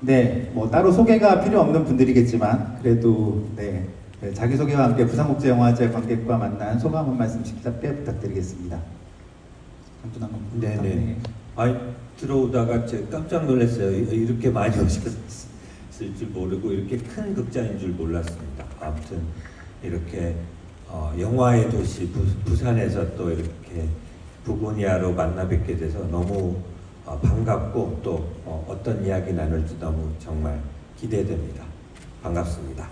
네, 뭐 따로 소개가 필요 없는 분들이겠지만 그래도 네, 자기소개와 함께 부산국제영화제 관객과 만난 소감 한 말씀씩 짧게 부탁드리겠습니다. 장준환 감독님. 네네. 아니 들어오다가 제가 깜짝 놀랐어요. 이렇게 많이 오셨을 줄 모르고 이렇게 큰 극장인 줄 몰랐습니다. 아무튼 이렇게 영화의 도시 부산에서 또 이렇게 부고니아로 만나 뵙게 돼서 너무 반갑고 또 어떤 이야기 나눌지 너무 정말 기대됩니다. 반갑습니다.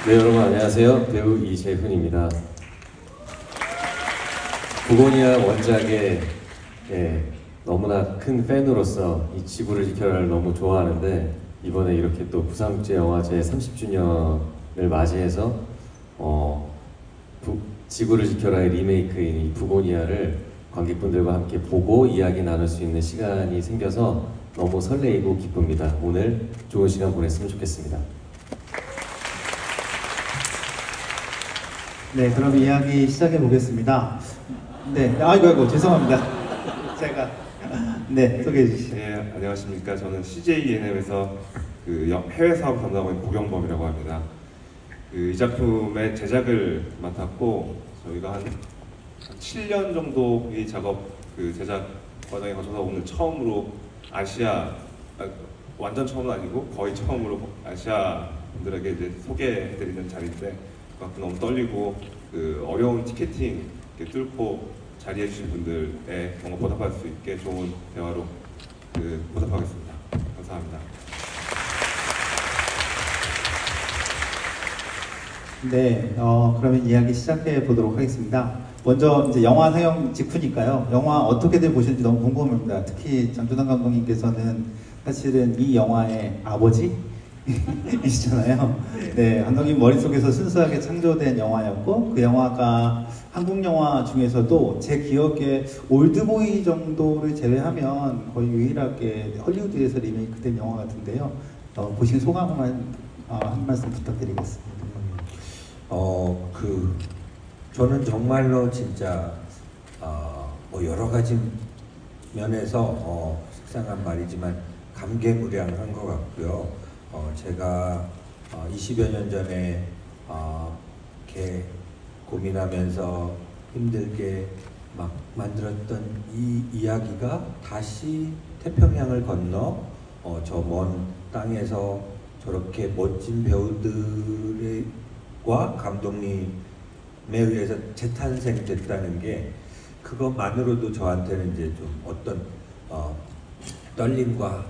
네, 여러분 안녕하세요. 배우 이재훈입니다. 부고니아 원작의 너무나 큰 팬으로서 이 지구를 지켜라를 너무 좋아하는데 이번에 이렇게 또 부산국제영화제 30주년을 맞이해서 지구를 지켜라의 리메이크인 이 부고니아를 관객분들과 함께 보고 이야기 나눌 수 있는 시간이 생겨서 너무 설레이고 기쁩니다. 오늘 좋은 시간 보냈으면 좋겠습니다. 네, 그럼 이야기 시작해 보겠습니다. 네, 아이고 죄송합니다. 제가 네 소개해 주시죠. 네, 안녕하십니까. 저는 CJ ENM에서 해외 사업 담당하고 있는 고경범이라고 합니다. 이 작품의 제작을 맡았고 저희가 한 7년 정도 이 작업 제작 과정에 거쳐서 오늘 처음으로 완전 처음은 아니고 거의 처음으로 아시아 분들에게 이제 소개해드리는 자리인데 너무 떨리고 어려운 티켓팅 뚫고 자리해주신 분들의 뭔가 보답할 수 있게 좋은 대화로 보답하겠습니다. 감사합니다. 네, 그러면 이야기 시작해 보도록 하겠습니다. 먼저 이제 영화 상영 직후니까요. 영화 어떻게들 보시는지 너무 궁금합니다. 특히 장준환 감독님께서는 사실은 이 영화의 아버지 이시잖아요. 네, 감독님 머릿속에서 순수하게 창조된 영화였고 그 영화가 한국 영화 중에서도 제 기억에 올드보이 정도를 제외하면 거의 유일하게 헐리우드에서 리메이크된 영화 같은데요. 보신 소감만 한 말씀 부탁드리겠습니다. 저는 정말로 진짜 뭐 여러 가지 면에서 식상한 말이지만 감개무량한 것 같고요. 제가 20여 년 전에 이렇게 고민하면서 힘들게 막 만들었던 이 이야기가 다시 태평양을 건너 저 먼 땅에서 저렇게 멋진 배우들과 감독님에 의해서 재탄생됐다는 게 그것만으로도 저한테는 이제 좀 어떤 떨림과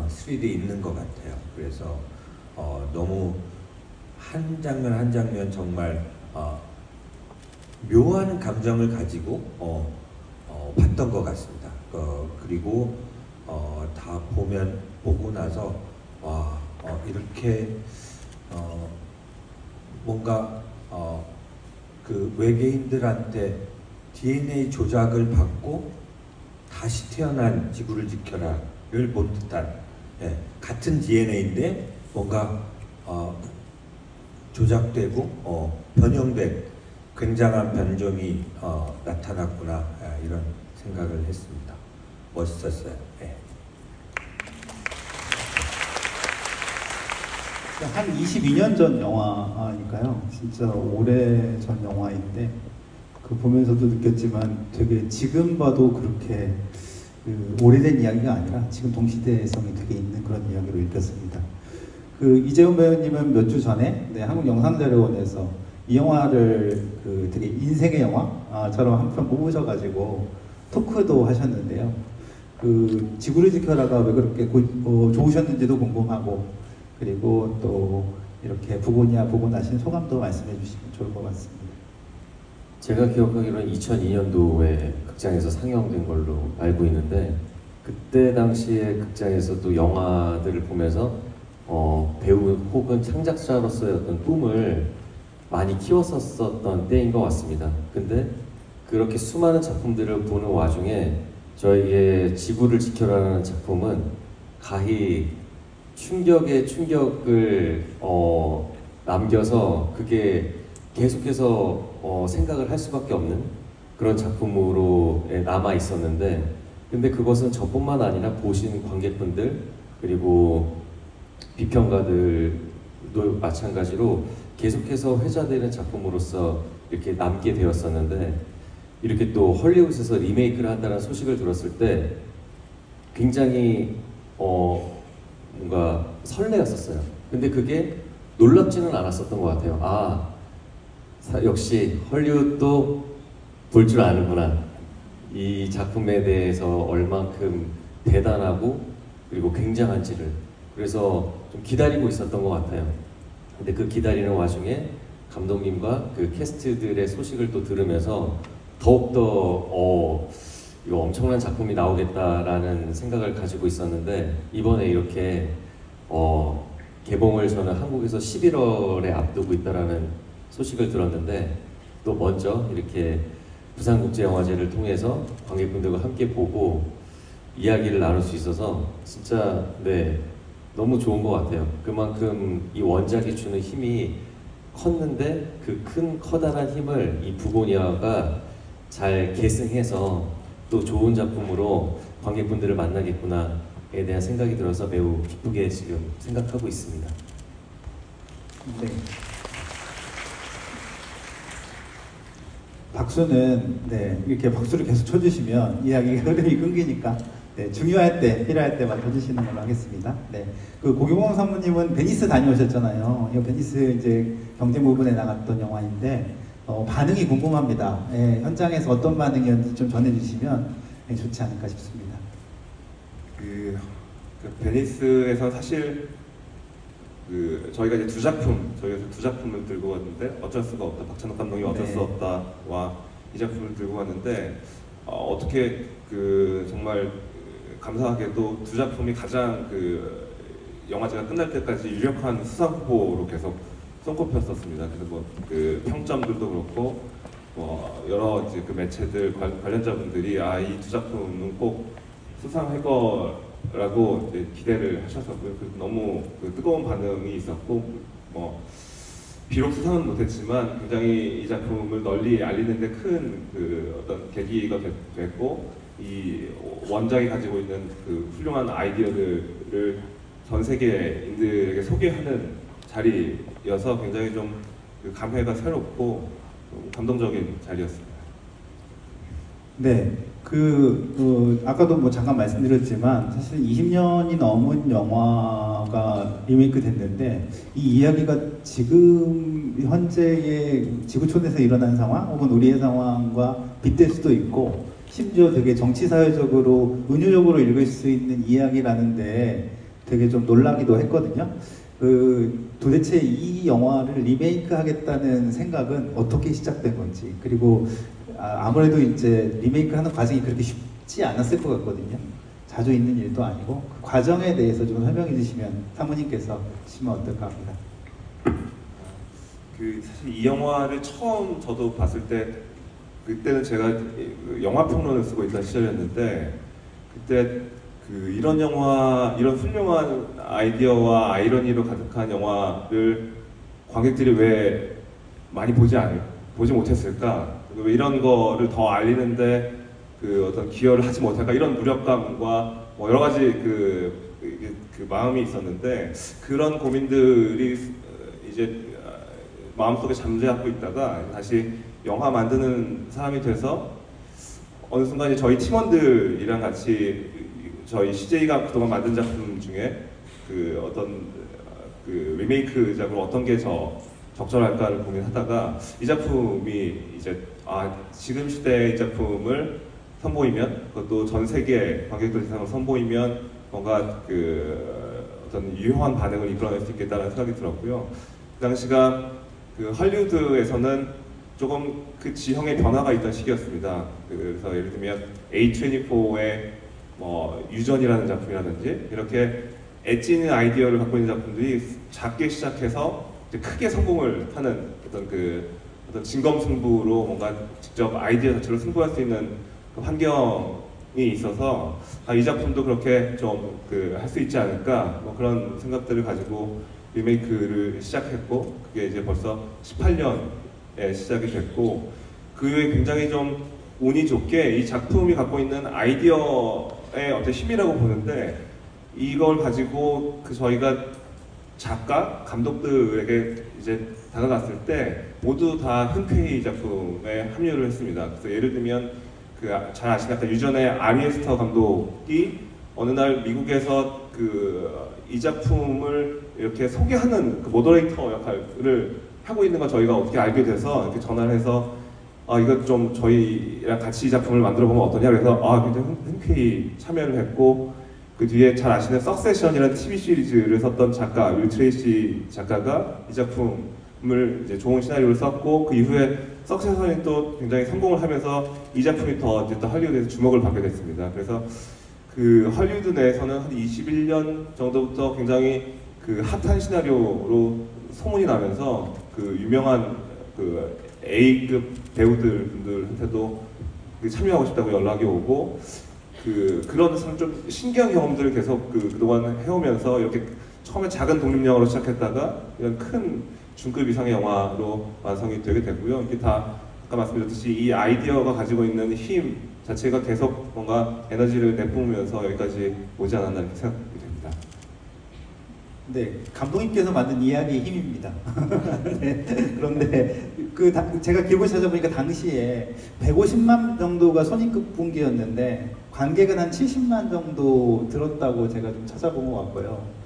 스릴이 있는 것 같아요. 그래서 너무 한 장면 한 장면 정말 묘한 감정을 가지고 봤던 것 같습니다. 그리고 다 보고 나서 와 이렇게 뭔가 외계인들한테 DNA 조작을 받고 다시 태어난 지구를 지켜라를 본 듯한 같은 DNA인데 뭔가 조작되고 변형된 굉장한 변종이 나타났구나 이런 생각을 했습니다. 멋있었어요. 한 22년 전 영화니까요. 진짜 오래전 영화인데 보면서도 느꼈지만 되게 지금 봐도 그렇게 오래된 이야기가 아니라 지금 동시대성이 되게 있는 그런 이야기로 읽혔습니다. 이재훈 배우님은 몇 주 전에 한국영상자료원에서 이 영화를 되게 인생의 영화처럼 한 편 뽑으셔가지고 토크도 하셨는데요. 지구를 지켜라가 왜 그렇게 좋으셨는지도 궁금하고 그리고 또 이렇게 부고니아 보고 나신 소감도 말씀해 주시면 좋을 것 같습니다. 제가 기억하기로는 2002년도에 극장에서 상영된 걸로 알고 있는데 그때 당시에 극장에서도 영화들을 보면서 배우 혹은 창작자로서의 어떤 꿈을 많이 키웠었던 때인 것 같습니다. 근데 그렇게 수많은 작품들을 보는 와중에 저에게 지구를 지켜라는 작품은 가히 충격에 충격을 남겨서 그게 계속해서 생각을 할 수밖에 없는 그런 작품으로 남아 있었는데 근데 그것은 저뿐만 아니라 보신 관객분들 그리고 비평가들도 마찬가지로 계속해서 회자되는 작품으로서 이렇게 남게 되었었는데 이렇게 또 헐리우드에서 리메이크를 한다는 소식을 들었을 때 굉장히 뭔가 설레었었어요. 근데 그게 놀랍지는 않았었던 것 같아요. 아, 역시 헐리우드도 볼 줄 아는구나. 이 작품에 대해서 얼만큼 대단하고 그리고 굉장한지를 그래서 좀 기다리고 있었던 것 같아요. 근데 그 기다리는 와중에 감독님과 그 캐스트들의 소식을 또 들으면서 더욱더 이거 엄청난 작품이 나오겠다라는 생각을 가지고 있었는데 이번에 이렇게 개봉을 저는 한국에서 11월에 앞두고 있다라는 소식을 들었는데 또 먼저 이렇게 부산국제영화제를 통해서 관객분들과 함께 보고 이야기를 나눌 수 있어서 진짜 네 너무 좋은 것 같아요. 그만큼 이 원작이 주는 힘이 컸는데 그 큰 커다란 힘을 이 부고니아가 잘 계승해서 또 좋은 작품으로 관객분들을 만나겠구나에 대한 생각이 들어서 매우 기쁘게 지금 생각하고 있습니다. 네. 박수는 네, 이렇게 박수를 계속 쳐주시면 이야기가 흐름이 끊기니까 네, 중요할 때, 필요할 때만 쳐주시는 걸로 하겠습니다. 네, 그 고경원 사모님은 베니스 다녀오셨잖아요. 이 베니스 이제 경쟁 부분에 나갔던 영화인데 반응이 궁금합니다. 예, 현장에서 어떤 반응이었는지 좀 전해주시면 네, 좋지 않을까 싶습니다. 그 베니스에서 사실 저희가 이제 저희가 두 작품을 들고 왔는데 어쩔 수가 없다. 박찬욱 감독이 어쩔 수 네. 없다와 이 작품을 들고 왔는데 어떻게 정말 감사하게도 두 작품이 가장 영화제가 끝날 때까지 유력한 수상 후보로 계속 손꼽혔었습니다. 그래서 평점들도 그렇고 여러 이제 매체들 관련자분들이 이 두 작품은 꼭 수상할 거라고 이제 기대를 하셨었고요. 너무 뜨거운 반응이 있었고 비록 수상은 못했지만 굉장히 이 작품을 널리 알리는데 큰 어떤 계기가 됐고 이 원작이 가지고 있는 훌륭한 아이디어들을 전 세계인들에게 소개하는 자리여서 굉장히 좀 감회가 새롭고 감동적인 자리였습니다. 네, 아까도 뭐 잠깐 말씀드렸지만 사실 20년이 넘은 영화가 리메이크 됐는데 이 이야기가 지금 현재의 지구촌에서 일어난 상황 혹은 우리의 상황과 빗댈 수도 있고 심지어 되게 정치사회적으로 은유적으로 읽을 수 있는 이야기라는데 되게 좀 놀라기도 했거든요. 도대체 이 영화를 리메이크 하겠다는 생각은 어떻게 시작된 건지 그리고 아무래도 이제 리메이크 하는 과정이 그렇게 쉽지 않았을 것 같거든요. 자주 있는 일도 아니고 그 과정에 대해서 좀 설명해 주시면 사모님께서 주시면 어떨까 합니다. 사실 이 영화를 처음 저도 봤을 때 그때는 제가 영화 평론을 쓰고 있던 시절이었는데 그때 이런 훌륭한 아이디어와 아이러니로 가득한 영화를 관객들이 왜 많이 보지 못했을까? 왜 이런 거를 더 알리는데 어떤 기여를 하지 못할까? 이런 무력감과 여러 가지 마음이 있었는데 그런 고민들이 이제 마음속에 잠재우고 있다가 다시 영화 만드는 사람이 돼서 어느 순간 이제 저희 팀원들이랑 같이 저희 CJ가 그동안 만든 작품 중에 어떤 리메이크작으로 어떤 게 적절할까를 고민하다가 이 작품이 이제 지금 시대의 이 작품을 선보이면 그것도 전 세계 관객들 대상으로 선보이면 뭔가 어떤 유효한 반응을 이끌어낼 수 있겠다는 생각이 들었고요. 그 당시가 할리우드에서는 조금 지형의 변화가 있던 시기였습니다. 그래서 예를 들면 A24의 유전이라는 작품이라든지 이렇게 엣지 있는 아이디어를 갖고 있는 작품들이 작게 시작해서 크게 성공을 하는 어떤 진검승부로 뭔가 직접 아이디어 자체로 승부할 수 있는 환경이 있어서 이 작품도 그렇게 좀 할 수 있지 않을까 그런 생각들을 가지고 리메이크를 시작했고 그게 이제 벌써 18년에 시작이 됐고 그 후에 굉장히 좀 운이 좋게 이 작품이 갖고 있는 아이디어의 어떤 힘이라고 보는데 이걸 가지고 저희가 작가, 감독들에게 이제 다가갔을 때 모두 다 흔쾌히 이 작품에 합류를 했습니다. 그래서 예를 들면 그 잘 아시겠다 유전의 아리에스터 감독이 어느 날 미국에서 이 작품을 이렇게 소개하는 그 모더레이터 역할을 하고 있는 걸 저희가 어떻게 알게 돼서 이렇게 전화를 해서 이거 좀 저희랑 같이 이 작품을 만들어 보면 어떠냐 그래서 굉장히 흔쾌히 참여를 했고 그 뒤에 잘 아시는 석세션이라는 TV 시리즈를 썼던 작가 윌 트레이시 작가가 이 작품을 이제 좋은 시나리오를 썼고 그 이후에 석세션이 또 굉장히 성공을 하면서 이 작품이 더 이제 또 할리우드에서 주목을 받게 됐습니다. 그래서 그 할리우드 내에서는 한 21년 정도부터 굉장히 그 핫한 시나리오로 소문이 나면서 그 유명한 그 A급 배우들 분들한테도 참여하고 싶다고 연락이 오고 그런 좀 신기한 경험들을 계속 그동안 해오면서 이렇게 처음에 작은 독립영화로 시작했다가 이런 큰 중급 이상의 영화로 완성이 되게 됐고요. 이게 다 아까 말씀드렸듯이 이 아이디어가 가지고 있는 힘 자체가 계속 뭔가 에너지를 내뿜으면서 여기까지 오지 않았나 이렇게 생각이 됩니다. 네, 감독님께서 만든 이야기의 힘입니다. 네, 그런데 제가 기록을 찾아보니까 당시에 150만 정도가 손익급 분기였는데 관객은 한 70만 정도 들었다고 제가 좀 찾아본 것 같고요.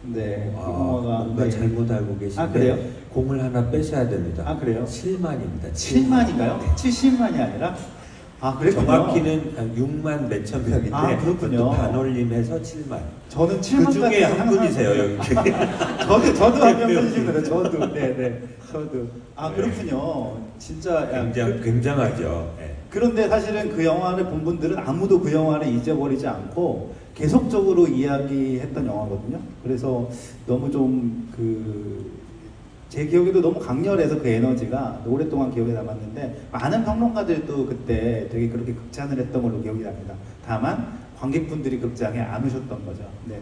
근데 그 영화가 뭔가 잘못 알고 계신데 그래요? 공을 하나 빼셔야 됩니다. 그래요? 7만입니다. 7만인가요? 70만이 아니라? 그랬군요. 정확히는 6만 몇천 명인데 그렇군요. 또 반올림해서 7만. 저는 그 7만까지 중에 한 분이세요 여기. 저도 한 명이시거든요. 저도. 네. 저도. 그렇군요. 진짜 굉장하죠. 네. 그런데 사실은 그 영화를 본 분들은 아무도 그 영화를 잊어버리지 않고 계속적으로 이야기했던 영화거든요. 그래서 너무 좀 제 기억에도 너무 강렬해서 그 에너지가 오랫동안 기억에 남았는데 많은 평론가들도 그때 되게 그렇게 극찬을 했던 걸로 기억이 납니다. 다만 관객분들이 극장에 안 오셨던 거죠. 네.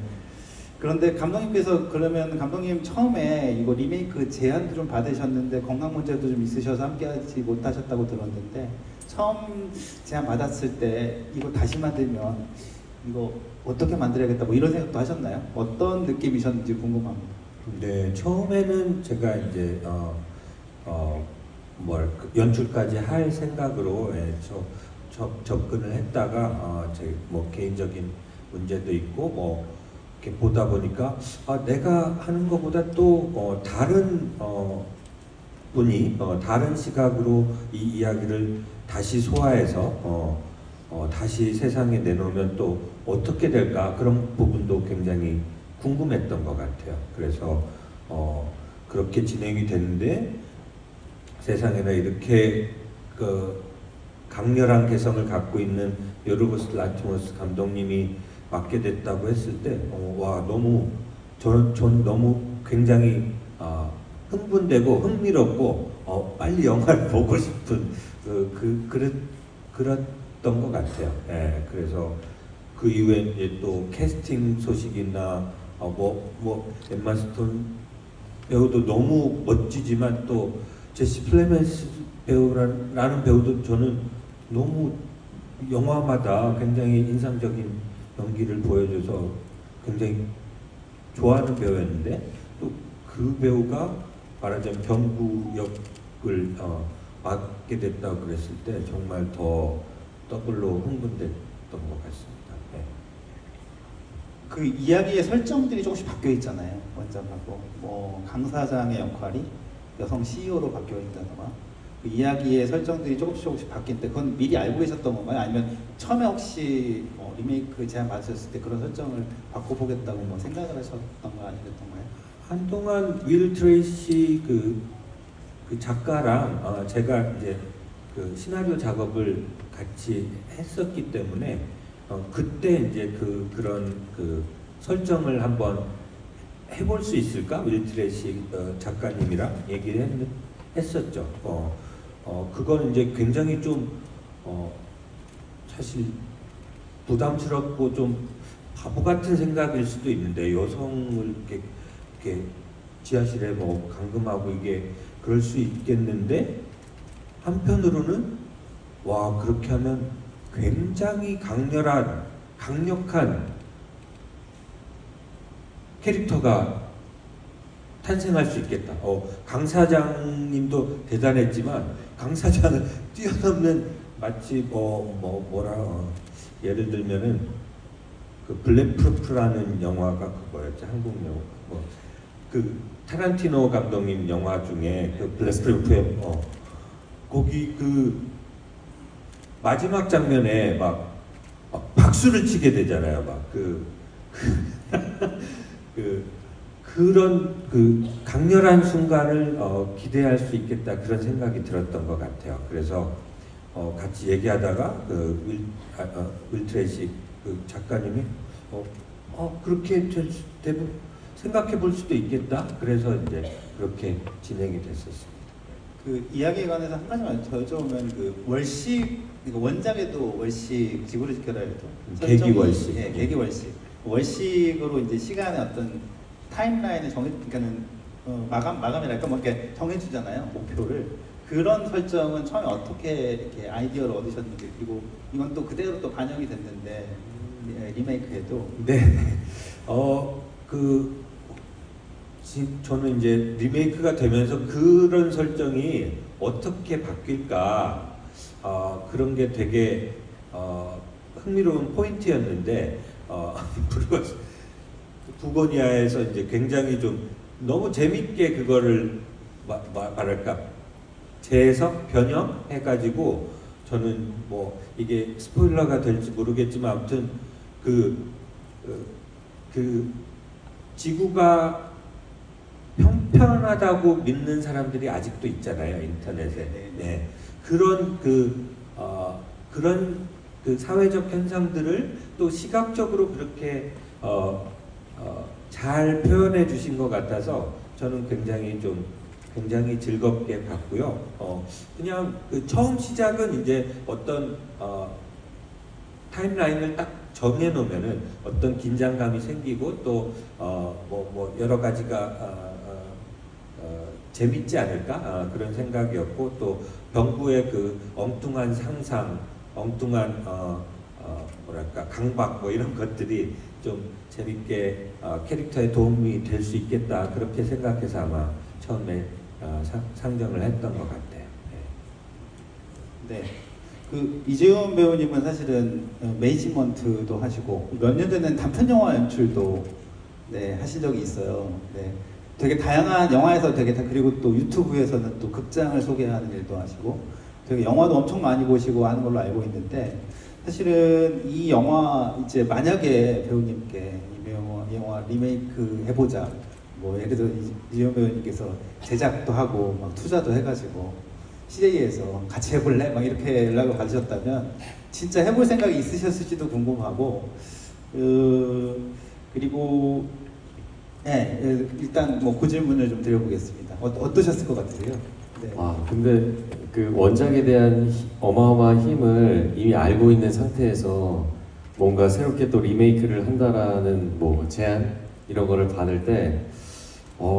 그런데 감독님께서 그러면 감독님 처음에 이거 리메이크 제안도 좀 받으셨는데 건강 문제도 좀 있으셔서 함께하지 못하셨다고 들었는데 처음 제안 받았을 때 이거 다시 만들면 이거 어떻게 만들어야겠다 뭐 이런 생각도 하셨나요? 어떤 느낌이셨는지 궁금합니다. 네, 처음에는 제가 이제 연출까지 할 생각으로 접근을 했다가 제 개인적인 문제도 있고 이렇게 보다 보니까 내가 하는 것보다 또 다른 분이 다른 시각으로 이 이야기를 다시 소화해서 다시 세상에 내놓으면 또 어떻게 될까 그런 부분도 굉장히 궁금했던 것 같아요. 그래서 그렇게 진행이 됐는데 세상에나 이렇게 강렬한 개성을 갖고 있는 요르고스 란티모스 감독님이 맡게 됐다고 했을 때 너무 저는 너무 굉장히 흥분되고 흥미롭고 빨리 영화를 보고 싶은 그랬던 것 같아요. 네, 그래서 그 이후에 이제 또 캐스팅 소식이나 엠마 스톤 배우도 너무 멋지지만 또 제시 플레멘스 배우라는 배우도 저는 너무 영화마다 굉장히 인상적인 연기를 보여줘서 굉장히 좋아하는 배우였는데 또 그 배우가 말하자면 병구 역을 맡게 됐다고 그랬을 때 정말 더 더블로 흥분됐던 것 같습니다. 네. 그 이야기의 설정들이 조금씩 바뀌어 있잖아요. 원작하고 강 사장의 역할이 여성 CEO로 바뀌어 있다거나 그 이야기의 설정들이 조금씩 바뀐 때 그건 미리 알고 계셨던 건가요? 아니면 처음에 혹시 리메이크 제안 받으셨을 때 그런 설정을 바꿔보겠다고 생각을 하셨던 거 아니었던가요? 한동안 윌 트레이시 그 작가랑 제가 이제 그 시나리오 작업을 같이 했었기 때문에 그때 이제 그런 설정을 한번 해볼 수 있을까? 윌 트레이시 작가님이랑 얘기를 했었죠. 그건 이제 굉장히 좀 사실 부담스럽고 좀 바보 같은 생각일 수도 있는데 여성을 이렇게 지하실에 감금하고 이게 그럴 수 있겠는데 한편으로는 와 그렇게 하면 굉장히 강력한 캐릭터가 탄생할 수 있겠다. 강 사장님도 대단했지만 강 사장은 뛰어넘는 마치 예를 들면은 그 블랙프루프라는 영화가 그거였죠. 한국 영화. 그 타란티노 감독님 영화 중에 그 블랙프루프의 거기 그 마지막 장면에 막 박수를 치게 되잖아요. 그런 그 강렬한 순간을 기대할 수 있겠다 그런 생각이 들었던 것 같아요. 그래서 같이 얘기하다가 윌 트래식 그 작가님이 그렇게 생각해 볼 수도 있겠다. 그래서 이제 그렇게 진행이 됐었습니다. 그 이야기에 관해서 한 가지만 더 여쭤보면 그 월식 그러니까 원작에도 월식 지구를 지켜라에도 계기월식. 예, 계기월식 월식으로 이제 시간의 어떤 타임라인을 그러니까는 마감이랄까 뭐 이렇게 정해주잖아요 목표를. 그런 설정은 처음에 어떻게 이렇게 아이디어를 얻으셨는지, 그리고 이건 또 그대로 또 반영이 됐는데 리메이크에도 저는 이제 리메이크가 되면서 그런 설정이 어떻게 바뀔까 그런 게 되게 흥미로운 포인트였는데 부고니아에서 이제 굉장히 좀 너무 재밌게 그거를 말할까 재해석 변형해가지고 저는 뭐 이게 스포일러가 될지 모르겠지만 아무튼 그 지구가 평평하다고 믿는 사람들이 아직도 있잖아요 인터넷에. 네. 그런 그 사회적 현상들을 또 시각적으로 그렇게 잘 표현해 주신 것 같아서 저는 굉장히 즐겁게 봤고요. 그냥 그 처음 시작은 이제 어떤 타임라인을 딱 정해 놓으면은 어떤 긴장감이 생기고 또 여러 가지가 재밌지 않을까 그런 생각이었고, 또 병구의 그 엉뚱한 상상, 엉뚱한 뭐랄까 강박 뭐 이런 것들이 좀 재밌게 캐릭터에 도움이 될 수 있겠다 그렇게 생각해서 아마 처음에 상정을 했던 것 같아요. 네. 그 이재훈 배우님은 사실은 매니지먼트도 하시고 몇 년 전에는 단편 영화 연출도 하신 적이 있어요. 네. 되게 다양한 영화에서 그리고 또 유튜브에서는 또 극장을 소개하는 일도 하시고 되게 영화도 엄청 많이 보시고 하는 걸로 알고 있는데, 사실은 이 영화 이제 만약에 배우님께 이 영화 리메이크 해보자, 뭐 예를 들어 이재훈 배우님께서 제작도 하고 막 투자도 해가지고 CJ에서 같이 해볼래? 막 이렇게 연락을 받으셨다면 진짜 해볼 생각이 있으셨을지도 궁금하고, 그리고 일단 뭐 그 질문을 좀 드려보겠습니다. 어떠셨을 것 같으세요? 네. 와, 근데 그 원작에 대한 어마어마한 힘을 이미 알고 있는 상태에서 뭔가 새롭게 또 리메이크를 한다라는 뭐 제안 이런 거를 받을 때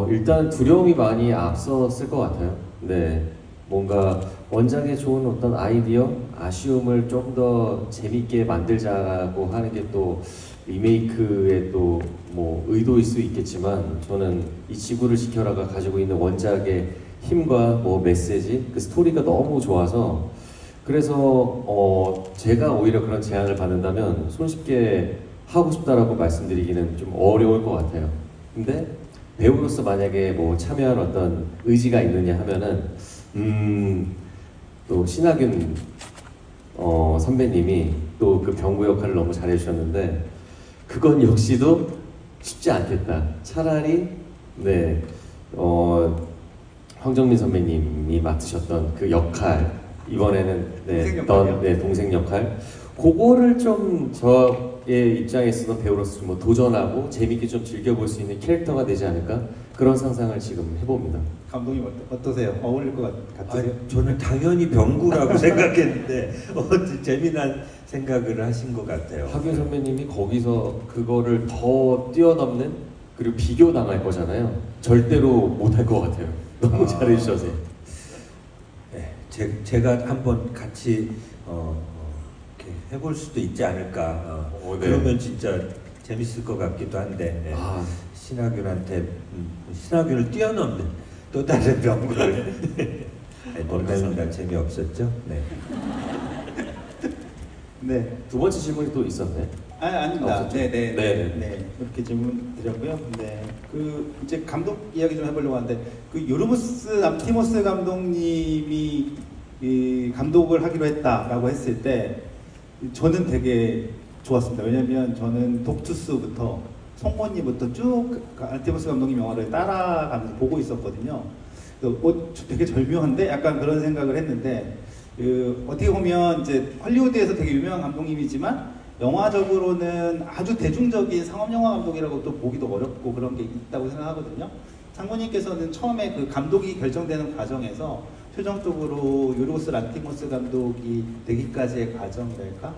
일단 두려움이 많이 앞섰을 것 같아요. 네, 뭔가 원작에 좋은 어떤 아이디어, 아쉬움을 좀 더 재밌게 만들자라고 하는 게 또 리메이크의 또 뭐 의도일 수 있겠지만, 저는 이 지구를 지켜라가 가지고 있는 원작의 힘과 뭐 메시지, 그 스토리가 너무 좋아서, 그래서 제가 오히려 그런 제안을 받는다면 손쉽게 하고 싶다라고 말씀드리기는 좀 어려울 것 같아요. 근데 배우로서 만약에 뭐 참여할 어떤 의지가 있느냐 하면은 또 신하균 선배님이 또 그 병구 역할을 너무 잘해주셨는데, 그건 역시도 쉽지 않겠다. 차라리 황정민 선배님이 맡으셨던 그 역할, 이번에는 동생 역할, 그거를 좀 저의 입장에서는 배우로서 좀 도전하고 재밌게 좀 즐겨볼 수 있는 캐릭터가 되지 않을까, 그런 상상을 지금 해봅니다. 감독님 어떠세요? 어울릴 것 같으세요? 저는 당연히 병구라고 생각했는데 재미난 생각을 하신 것 같아요. 하균 선배님이 거기서 그거를 더 뛰어넘는, 그리고 비교당할 거잖아요. 절대로 못할 것 같아요. 너무 잘해주셔서. 네, 제가 한번 같이 이렇게 해볼 수도 있지 않을까. 네. 그러면 진짜 재밌을 것 같기도 한데 네. 아, 신하균한테 신하균을 뛰어넘는 또 다른 명물을 농담입니다. 재미없었죠? 네. 네. 두 번째 질문이 또 있었네. 아닙니다. 없었죠? 네네. 네. 네. 이렇게 질문 드렸고요. 네. 그 이제 감독 이야기 좀 해보려고 하는데 그 요르고스 람티모스 감독님이 이 감독을 하기로 했다라고 했을 때 저는 되게 좋았습니다. 왜냐면 저는 독투스부터 송곳니부터 쭉 람티모스 감독님 영화를 따라가면서 보고 있었거든요. 되게 절묘한데 약간 그런 생각을 했는데 어떻게 보면 이제 헐리우드에서 되게 유명한 감독님이지만 영화적으로는 아주 대중적인 상업 영화 감독이라고 또 보기도 어렵고 그런 게 있다고 생각하거든요. 장모님께서는 처음에 그 감독이 결정되는 과정에서 최종적으로 요르고스 란티모스 감독이 되기까지의 과정이랄까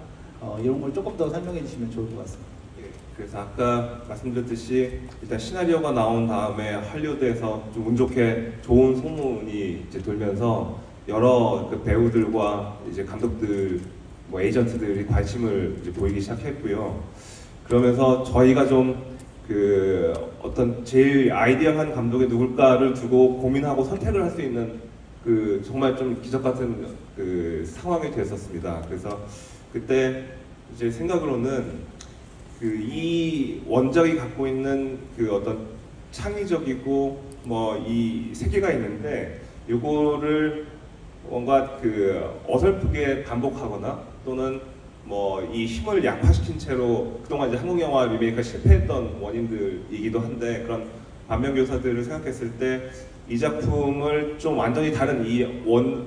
이런 걸 조금 더 설명해 주시면 좋을 것 같습니다. 예, 그래서 아까 말씀드렸듯이 일단 시나리오가 나온 다음에 할리우드에서 좀 운 좋게 좋은 소문이 이제 돌면서 여러 그 배우들과 이제 감독들, 뭐 에이전트들이 관심을 이제 보이기 시작했고요. 그러면서 저희가 좀 그 어떤 제일 아이디어한 감독이 누굴까를 두고 고민하고 선택을 할 수 있는 그 정말 좀 기적 같은 그 상황이 됐었습니다. 그래서 그때 이제 생각으로는 그 이 원작이 갖고 있는 그 어떤 창의적이고 뭐 이 세계가 있는데 요거를 뭔가 그 어설프게 반복하거나 또는 뭐 이 힘을 약화시킨 채로 그동안 이제 한국 영화 리메이크가 실패했던 원인들이기도 한데 그런 반면 교사들을 생각했을 때 이 작품을 좀 완전히 다른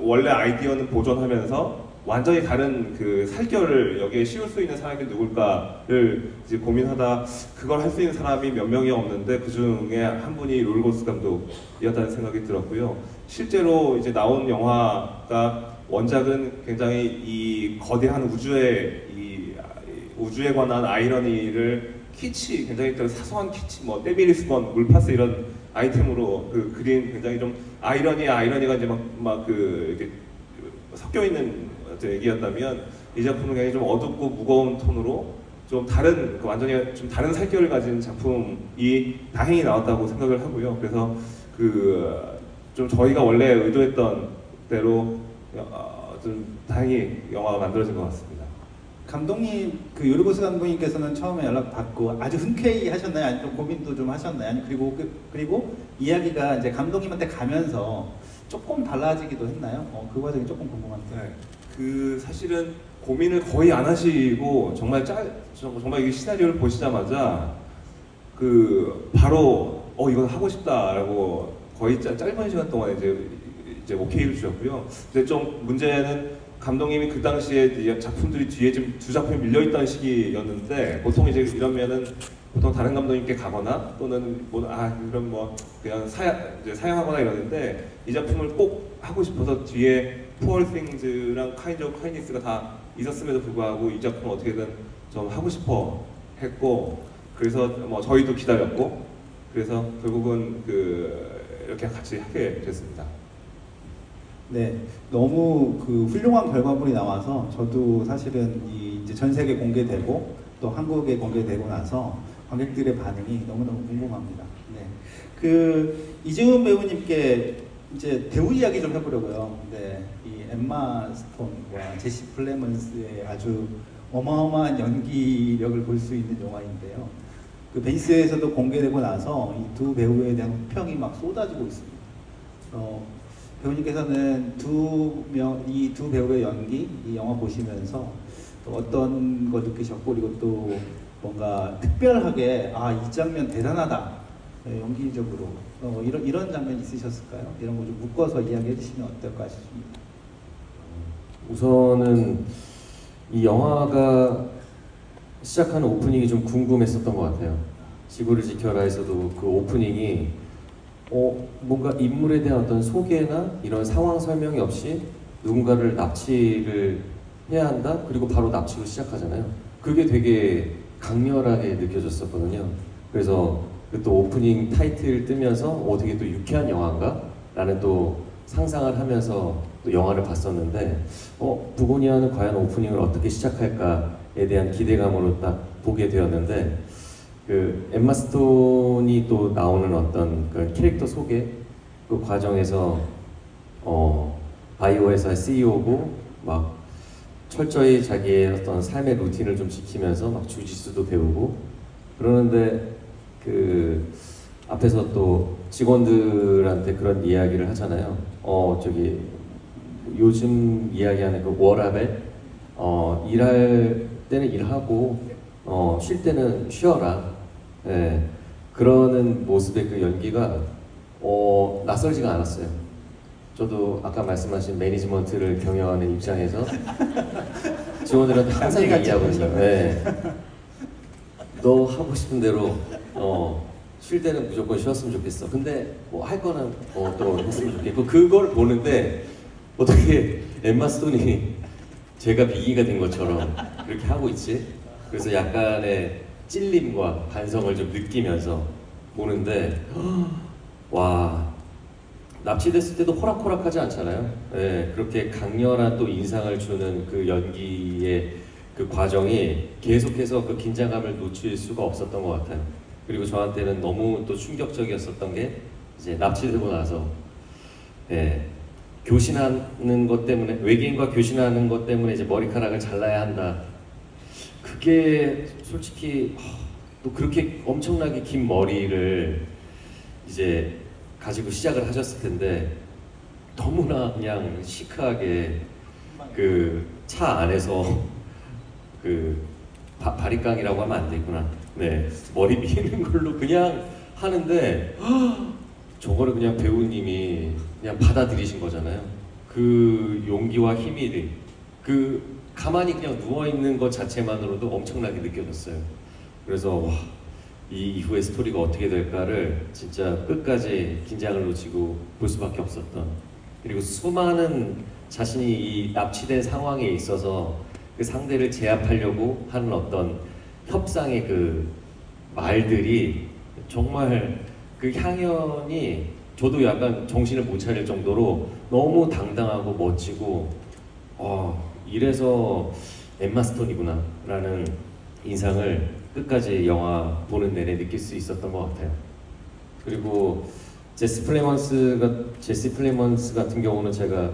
원래 아이디어는 보존하면서 완전히 다른 그 살결을 여기에 씌울 수 있는 사람이 누굴까를 이제 고민하다 그걸 할 수 있는 사람이 몇 명이 없는데 그 중에 한 분이 롤고스 감독이었다는 생각이 들었고요. 실제로 이제 나온 영화가 원작은 굉장히 이 거대한 우주에 관한 아이러니를 키치, 굉장히 좀 사소한 키치, 뭐 데빌리스번, 물파스 이런 아이템으로 그 그린 굉장히 좀 아이러니가 이제 막 그 이렇게 섞여 있는 얘기였다면 이 작품은 굉장히 좀 어둡고 무거운 톤으로 좀 다른 완전히 좀 다른 살결을 가진 작품이 다행히 나왔다고 생각을 하고요. 그래서 그 좀 저희가 원래 의도했던 대로 좀 다행히 영화가 만들어진 것 같습니다. 감독님 그 요르고스 감독님께서는 처음에 연락 받고 아주 흔쾌히 하셨나요? 아니면 좀 고민도 좀 하셨나요? 아니 그리고 이야기가 이제 감독님한테 가면서 조금 달라지기도 했나요? 그 과정이 조금 궁금한데. 네, 그 사실은 고민을 거의 안 하시고 정말 이 시나리오를 보시자마자 그 바로 이건 하고 싶다라고 거의 짧은 시간 동안 이제 오케이를 주셨고요. 근데 좀 문제는 감독님이 그 당시에 이 작품들이 뒤에 지금 두 작품이 밀려있던 시기였는데 보통 이제 이러면은 보통 다른 감독님께 가거나 또는 그럼 뭐 그냥 사양하거나 이러는데 이 작품을 꼭 하고 싶어서 뒤에 Poor Things랑 Kind of Kindness가 다 있었음에도 불구하고 이 작품 어떻게든 좀 하고 싶어 했고 그래서 뭐 저희도 기다렸고 그래서 결국은 이렇게 같이 하게 됐습니다. 네, 너무 그 훌륭한 결과물이 나와서 저도 사실은 이제 전 세계 공개되고 또 한국에 공개되고 나서 관객들의 반응이 너무너무 궁금합니다. 네, 그 이재훈 배우님께 이제 배우 이야기 좀 해보려고요. 네, 이 엠마 스톤과 제시 플레먼스의 아주 어마어마한 연기력을 볼 수 있는 영화인데요. 그 베니스에서도 공개되고 나서 이 두 배우에 대한 호평이 막 쏟아지고 있습니다. 배우님께서는 이 두 배우의 연기, 이 영화 보시면서 또 어떤 거 느끼셨고 그리고 또 뭔가 특별하게 이 장면 대단하다 연기적으로 이런 장면 있으셨을까요? 이런 거 좀 묶어서 이야기해 주시면 어떨까 싶습니다. 우선은 이 영화가 시작하는 오프닝이 좀 궁금했었던 것 같아요. 지구를 지켜라에서도 그 오프닝이 뭔가 인물에 대한 어떤 소개나 이런 상황 설명이 없이 누군가를 납치를 해야 한다? 그리고 바로 납치로 시작하잖아요. 그게 되게 강렬하게 느껴졌었거든요. 그래서 그 또 오프닝 타이틀 뜨면서 되게 또 유쾌한 영화인가? 라는 또 상상을 하면서 또 영화를 봤었는데 부고니아는 과연 오프닝을 어떻게 시작할까에 대한 기대감으로 딱 보게 되었는데 그 엠마 스톤이 또 나오는 어떤 그 캐릭터 소개 그 과정에서 바이오 회사의 CEO고 막 철저히 자기의 어떤 삶의 루틴을 좀 지키면서 막 주짓수도 배우고 그러는데 그 앞에서 또 직원들한테 그런 이야기를 하잖아요. 저기 요즘 이야기하는 그 워라벨 일할 때는 일하고 쉴 때는 쉬어라. 예, 그러는 모습의 그 연기가 낯설지가 않았어요. 저도 아까 말씀하신 매니지먼트를 경영하는 입장에서 직원들한테 항상 얘기하거든요. 네. 너 하고 싶은 대로 쉴 때는 무조건 쉬었으면 좋겠어. 근데 뭐 할 거는 또 했으면 좋겠고 그걸 보는데 어떻게 엠마 스톤이 제가 비기가 된 것처럼 그렇게 하고 있지? 그래서 약간의 찔림과 반성을 좀 느끼면서 보는데 와 납치됐을 때도 호락호락하지 않잖아요. 네, 그렇게 강렬한 또 인상을 주는 그 연기의 그 과정이 계속해서 그 긴장감을 놓칠 수가 없었던 것 같아요. 그리고 저한테는 너무 또 충격적이었었던 게 이제 납치되고 나서 교신하는 것 때문에 외계인과 교신하는 것 때문에 이제 머리카락을 잘라야 한다. 그게 솔직히 또 그렇게 엄청나게 긴 머리를 이제 가지고 시작을 하셨을 텐데 너무나 그냥 시크하게 그 차 안에서 그 바리깡이라고 하면 안 되구나. 네, 머리 미는 걸로 그냥 하는데 저거를 그냥 배우님이 그냥 받아들이신 거잖아요. 그 용기와 힘이 그 가만히 그냥 누워 있는 것 자체만으로도 엄청나게 느껴졌어요. 그래서 와, 이 이후의 스토리가 어떻게 될까를 진짜 끝까지 긴장을 놓치고 볼 수밖에 없었던. 그리고 수많은 자신이 이 납치된 상황에 있어서 그 상대를 제압하려고 하는 어떤 협상의 그 말들이 정말 그 향연이 저도 약간 정신을 못 차릴 정도로 너무 당당하고 멋지고 이래서 엠마 스톤이구나 라는 인상을 끝까지 영화 보는 내내 느낄 수 있었던 것 같아요. 그리고 제시 플레먼스 같은 경우는 제가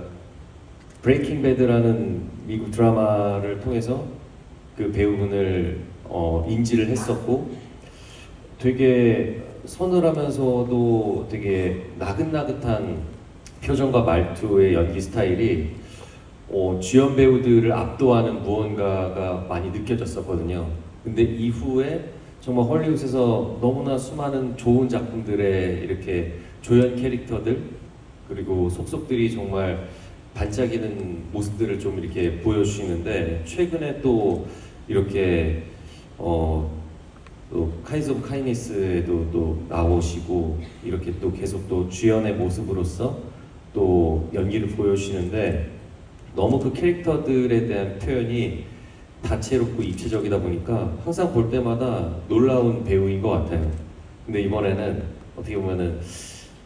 브레이킹 배드라는 미국 드라마를 통해서 그 배우분을 인지를 했었고 되게 서늘하면서도 되게 나긋나긋한 표정과 말투의 연기 스타일이 주연 배우들을 압도하는 무언가가 많이 느껴졌었거든요. 근데 이후에 정말 헐리우드에서 너무나 수많은 좋은 작품들의 이렇게 조연 캐릭터들 그리고 속속들이 정말 반짝이는 모습들을 좀 이렇게 보여주시는데 최근에 또 이렇게 또 카이즈 오브 카이니스에도 또 나오시고 이렇게 또 계속 또 주연의 모습으로서 또 연기를 보여주시는데 너무 그 캐릭터들에 대한 표현이 다채롭고 입체적이다 보니까 항상 볼 때마다 놀라운 배우인 것 같아요. 근데 이번에는 어떻게 보면은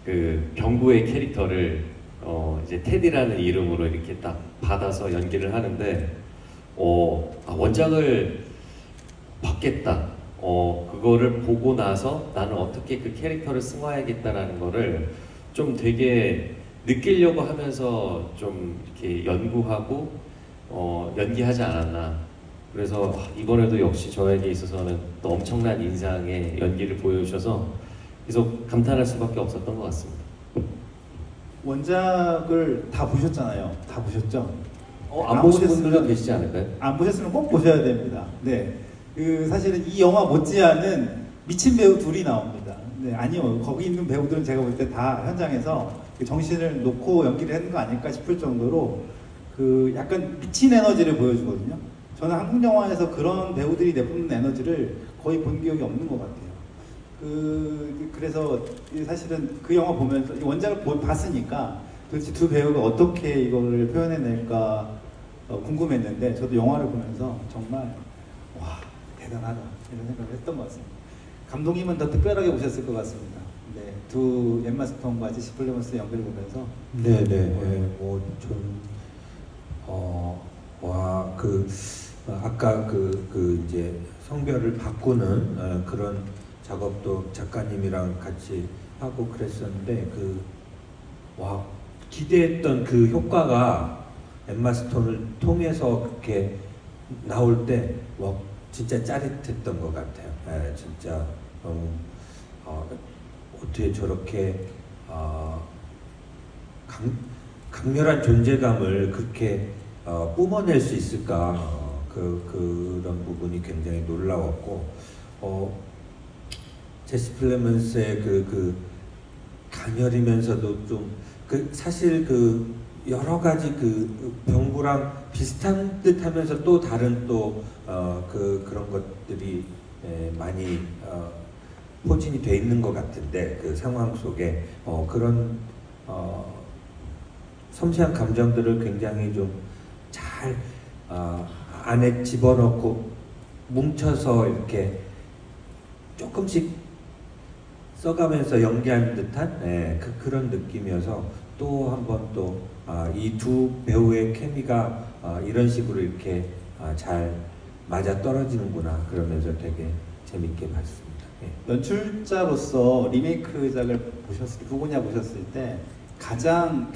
그 병구의 캐릭터를 이제 테디라는 이름으로 이렇게 딱 받아서 연기를 하는데 원작을 받겠다. 그거를 보고 나서 나는 어떻게 그 캐릭터를 승화해야겠다라는 거를 좀 되게 느끼려고 하면서 좀 이렇게 연구하고 연기하지 않았나. 그래서 이번에도 역시 저에게 있어서는 또 엄청난 인상의 연기를 보여주셔서 계속 감탄할 수밖에 없었던 것 같습니다. 원작을 다 보셨잖아요. 다 보셨죠? 안 보신 분들도 계시지 않을까요? 안 보셨으면 꼭 보셔야 됩니다. 네, 그 사실은 이 영화 못지않은 미친 배우 둘이 나옵니다. 네, 아니요, 거기 있는 배우들은 제가 볼 때 다 현장에서 정신을 놓고 연기를 하는 거 아닐까 싶을 정도로 그 약간 미친 에너지를 보여주거든요. 저는 한국 영화에서 그런 배우들이 내뿜는 에너지를 거의 본 기억이 없는 것 같아요. 그래서 사실은 그 영화 보면서 원작을 봤으니까 도대체 두 배우가 어떻게 이거를 표현해낼까 궁금했는데 저도 영화를 보면서 정말 와 대단하다 이런 생각을 했던 것 같습니다. 감독님은 더 특별하게 보셨을 것 같습니다. 네, 두 엠마 스톤과 제시 플레먼스 연기를 보면서 네네. 아까 이제 성별을 바꾸는 그런 작업도 작가님이랑 같이 하고 그랬었는데 기대했던 그 효과가 엠마 스톤을 통해서 그렇게 나올 때 진짜 짜릿했던 것 같아요. 진짜 너무 어떻게 저렇게 강렬한 존재감을 그렇게 뿜어낼 수 있을까? 그런 부분이 굉장히 놀라웠고, 제시 플레먼스의 가녀리면서도 좀 사실 여러 가지 병구랑 비슷한 듯하면서 또 다른 그런 것들이 많이 포진이 돼 있는 것 같은데 그 상황 속에 그런 섬세한 감정들을 굉장히 좀 잘 안에 집어넣고 뭉쳐서 이렇게 조금씩 써가면서 연기하는 듯한 그런 느낌이어서 또 한 번 이 두 배우의 케미가 이런 식으로 이렇게 잘 맞아 떨어지는구나 그러면서 되게 재밌게 봤습니다. 연출자로서 리메이크작을 부고냐 보셨을 때 가장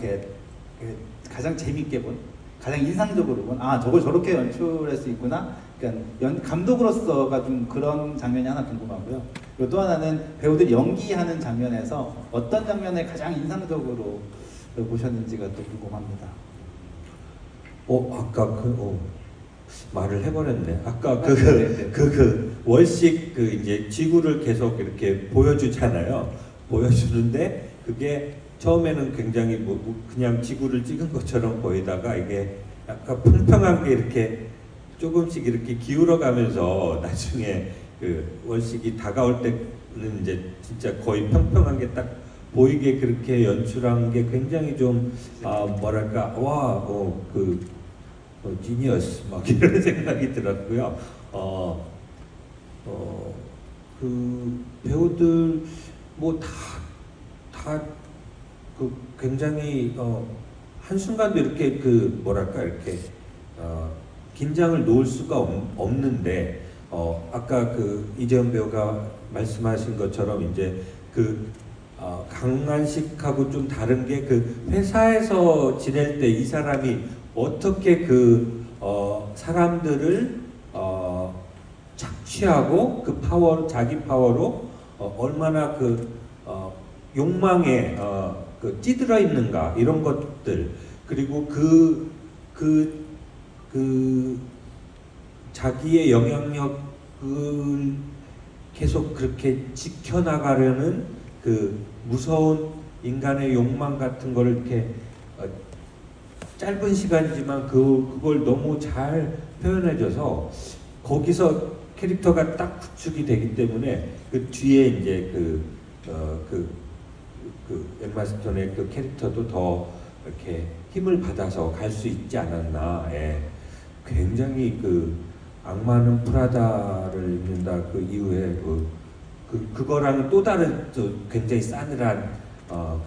재밌게 본, 가장 인상적으로 본, 저걸 저렇게 연출할 수 있구나. 그러니까 감독으로서가 좀 그런 장면이 하나 궁금하고요. 그리고 또 하나는 배우들이 연기하는 장면에서 어떤 장면을 가장 인상적으로 보셨는지가 또 궁금합니다. 아까 말을 해버렸네. 아까 네네. 월식 이제 지구를 계속 이렇게 보여주잖아요. 보여주는데 그게 처음에는 굉장히 그냥 지구를 찍은 것처럼 보이다가 이게 약간 평평한 게 이렇게 조금씩 이렇게 기울어가면서 나중에 월식이 다가올 때는 이제 진짜 거의 평평한 게 딱 보이게 그렇게 연출한 게 굉장히 좀 뭐랄까 지니어스 막 이런 생각이 들었고요. 그 배우들 다 굉장히 한순간도 이렇게 이렇게 긴장을 놓을 수가 없는데 아까 이재현 배우가 말씀하신 것처럼 이제 강만식하고 좀 다른 게 회사에서 지낼 때 이 사람이 어떻게 사람들을 착취하고 자기 파워로 얼마나 욕망에 찌들어 있는가 이런 것들 그리고 자기의 영향력을 계속 그렇게 지켜나가려는 무서운 인간의 욕망 같은 걸 이렇게 짧은 시간이지만 그걸 너무 잘 표현해줘서 거기서 캐릭터가 딱 구축이 되기 때문에 뒤에 이제 엠마 스톤의 캐릭터도 더 이렇게 힘을 받아서 갈 수 있지 않았나. 굉장히 악마는 프라다를 입는다 이후에 그거랑은 또 다른 굉장히 싸늘한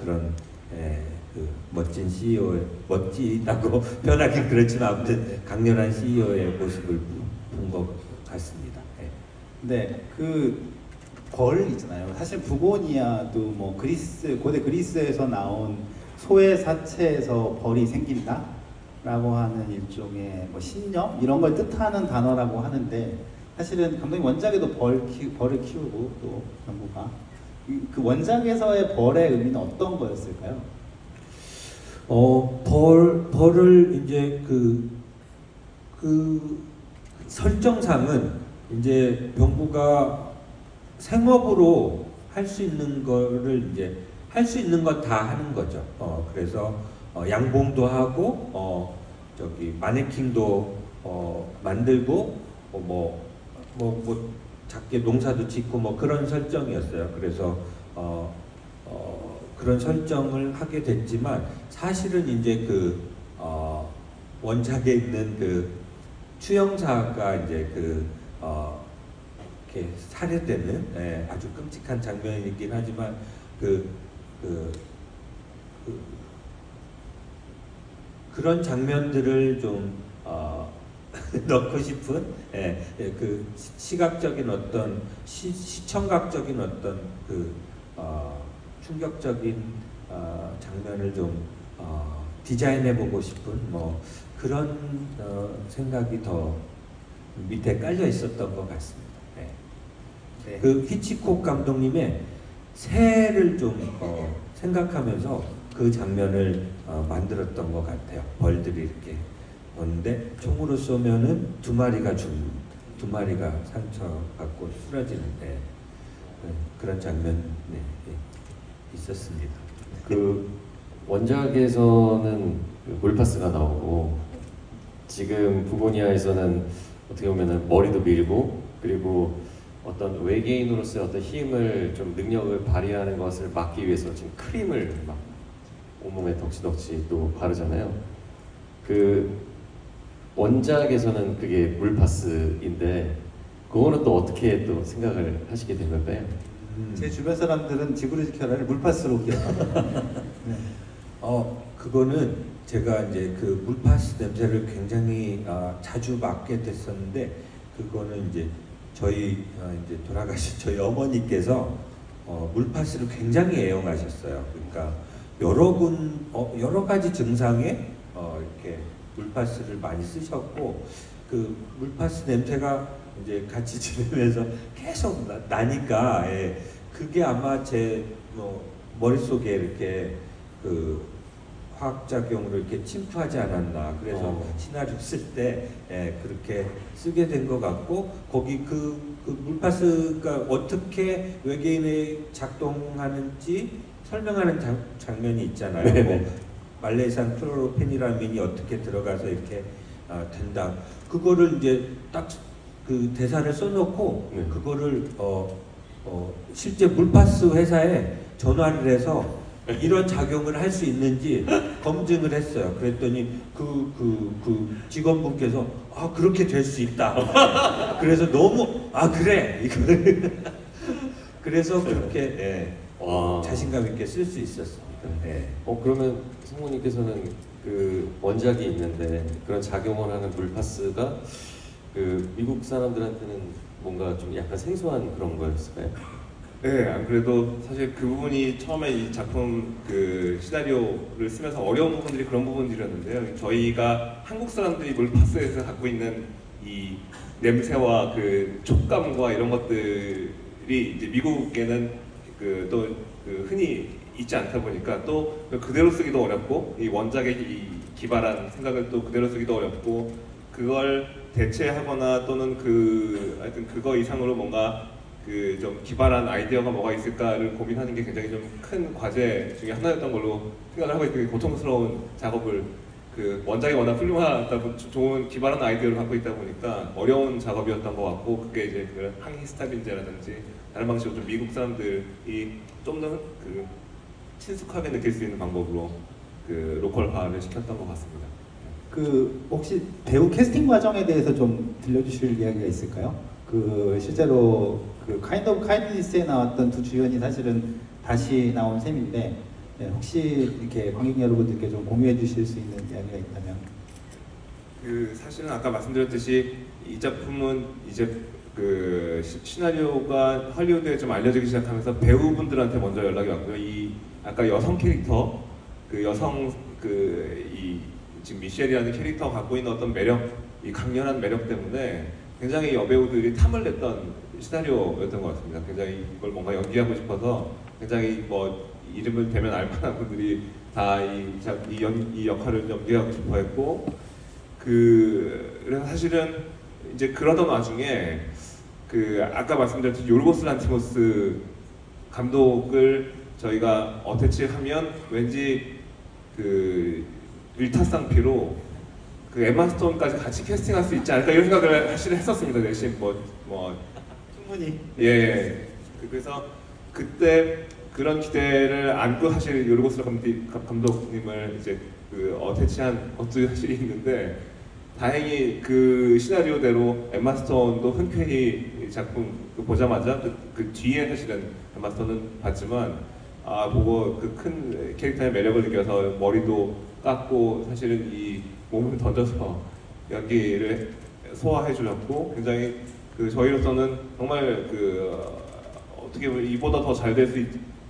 그런 멋진 CEO의 멋지다고 표현하긴 그렇지만 아무튼 강렬한 CEO의 모습을 본 것 같습니다. 네, 벌 있잖아요. 사실 부고니아도 고대 그리스에서 나온 소의 사체에서 벌이 생긴다라고 하는 일종의 신념 이런 걸 뜻하는 단어라고 하는데 사실은 감독님 원작에도 벌을 키우고 또 병구가 그 원작에서의 벌의 의미는 어떤 거였을까요? 벌을 이제 설정상은 이제 병구가 생업으로 할 수 있는 거를 이제 할 수 있는 건 다 하는 거죠. 그래서 양봉도 하고 마네킹도 만들고 작게 농사도 짓고 그런 설정이었어요. 그래서 그런 설정을 하게 됐지만 사실은 이제 원작에 있는 추영사가 이제 이렇게 살해되는 아주 끔찍한 장면이긴 하지만 그, 그런 장면들을 좀 넣고 싶은 그 시각적인 어떤 시청각적인 어떤 그 충격적인 장면을 좀 디자인해보고 싶은 뭐 그런 생각이 더 밑에 깔려 있었던 것 같습니다. 네. 그 히치콕 감독님의 새를 좀 생각하면서 그 장면을 만들었던 것 같아요. 벌들이 이렇게 오는데 총으로 쏘면은 두 마리가 상처받고 쓰러지는데 그런 장면 있었습니다. 그 원작에서는 그 물파스가 나오고 지금 부고니아에서는 어떻게 보면은 머리도 밀고 그리고 어떤 외계인으로서의 어떤 힘을 좀 능력을 발휘하는 것을 막기 위해서 지금 크림을 막 온몸에 덕지덕지 또 바르잖아요. 그 원작에서는 그게 물파스인데 그거는 또 어떻게 또 생각을 하시게 된 걸까요? 제 주변 사람들은 지구를 지켜라를 물파스로 기억합니다. 네. 그거는 제가 이제 그 물파스 냄새를 굉장히 자주 맡게 됐었는데 그거는 이제 저희 이제 돌아가신 저희 어머니께서 물파스를 굉장히 애용하셨어요. 그러니까 여러 가지 증상에 이렇게 물파스를 많이 쓰셨고 그 물파스 냄새가 이제 같이 지내면서 계속 나니까 그게 아마 제 머릿속에 이렇게 그 화학작용으로 이렇게 침투하지 않았나. 그래서 시나리오 쓸 때 그렇게 쓰게 된 것 같고 거기 그 물파스가 어떻게 외계인에 작동하는지 설명하는 장면이 있잖아요. 네네. 말레이산 클로로페니라민이 어떻게 들어가서 이렇게 된다. 그거를 이제 딱 그 대사를 써놓고 네. 그거를 실제 물파스 회사에 전화를 해서 이런 작용을 할 수 있는지 검증을 했어요. 그랬더니 그 직원분께서 그렇게 될 수 있다. 그래서 너무 그래 이거를 그래서 그렇게 와. 자신감 있게 쓸 수 있었습니다. 그러면 성모님께서는 그 원작이 있는데 그런 작용을 하는 물파스가 그 미국 사람들한테는 뭔가 좀 약간 생소한 그런 거였을까요? 네, 안 그래도 사실 그 부분이 처음에 이 작품 그 시나리오를 쓰면서 어려운 부분들이 그런 부분들이었는데요. 저희가 한국 사람들이 물파스에서 갖고 있는 이 냄새와 그 촉감과 이런 것들이 이제 미국에는 또 흔히 있지 않다 보니까 또 그대로 쓰기도 어렵고 이 원작의 이 기발한 생각을 또 그대로 쓰기도 어렵고 그걸 대체하거나 또는 하여튼 그거 이상으로 뭔가 그 좀 기발한 아이디어가 뭐가 있을까를 고민하는 게 굉장히 좀 큰 과제 중에 하나였던 걸로 생각을 하고 있고 고통스러운 작업을 그 원작이 워낙 훌륭하다고 좋은 기발한 아이디어를 갖고 있다 보니까 어려운 작업이었던 것 같고 그게 이제 그 항히스타민제라든지 다른 방식으로 좀 미국 사람들이 좀 더 그 친숙하게 느낄 수 있는 방법으로 그 로컬화를 시켰던 것 같습니다. 그 혹시 배우 캐스팅 과정에 대해서 좀 들려주실 이야기가 있을까요? 그 실제로 그 카인드 오브 카인드니스에 나왔던 두 주연이 사실은 다시 나온 셈인데 혹시 이렇게 관객 여러분들께 좀 공유해 주실 수 있는 이야기가 있다면. 그 사실은 아까 말씀드렸듯이 이 작품은 이제 그 시나리오가 할리우드에 좀 알려지기 시작하면서 배우분들한테 먼저 연락이 왔고요. 이 아까 여성 캐릭터 그 여성 이 지금 미셸이라는 캐릭터가 갖고 있는 어떤 매력, 이 강렬한 매력 때문에 굉장히 여배우들이 탐을 냈던 시나리오였던 것 같습니다. 굉장히 이걸 뭔가 연기하고 싶어서 굉장히 뭐 이름을 대면 알만한 분들이 다 이 역할을 연기하고 싶어했고 그래서 사실은 이제 그러던 와중에 그 아까 말씀드렸듯이 요르고스 란티모스 감독을 저희가 어태치하면 왠지 그 일타쌍피로 그 에마 스톤까지 같이 캐스팅할 수 있지 않을까 이런 생각을 사실 했었습니다. 내심 충분히. 예. 그래서 그때 그런 기대를 안고 사실 요르고스 감독님을 이제 그 어태치한 것도 사실 있는데 다행히 그 시나리오대로 엠마 스톤도 흔쾌히 이 작품 보자마자 그 뒤에 사실은 엠마 스톤은 봤지만 보고 그 큰 캐릭터의 매력을 느껴서 머리도 깎고 사실은 이 몸을 던져서 연기를 소화해 주셨고 굉장히 그 저희로서는 정말 그 어떻게 보면 이보다 더 잘 될 수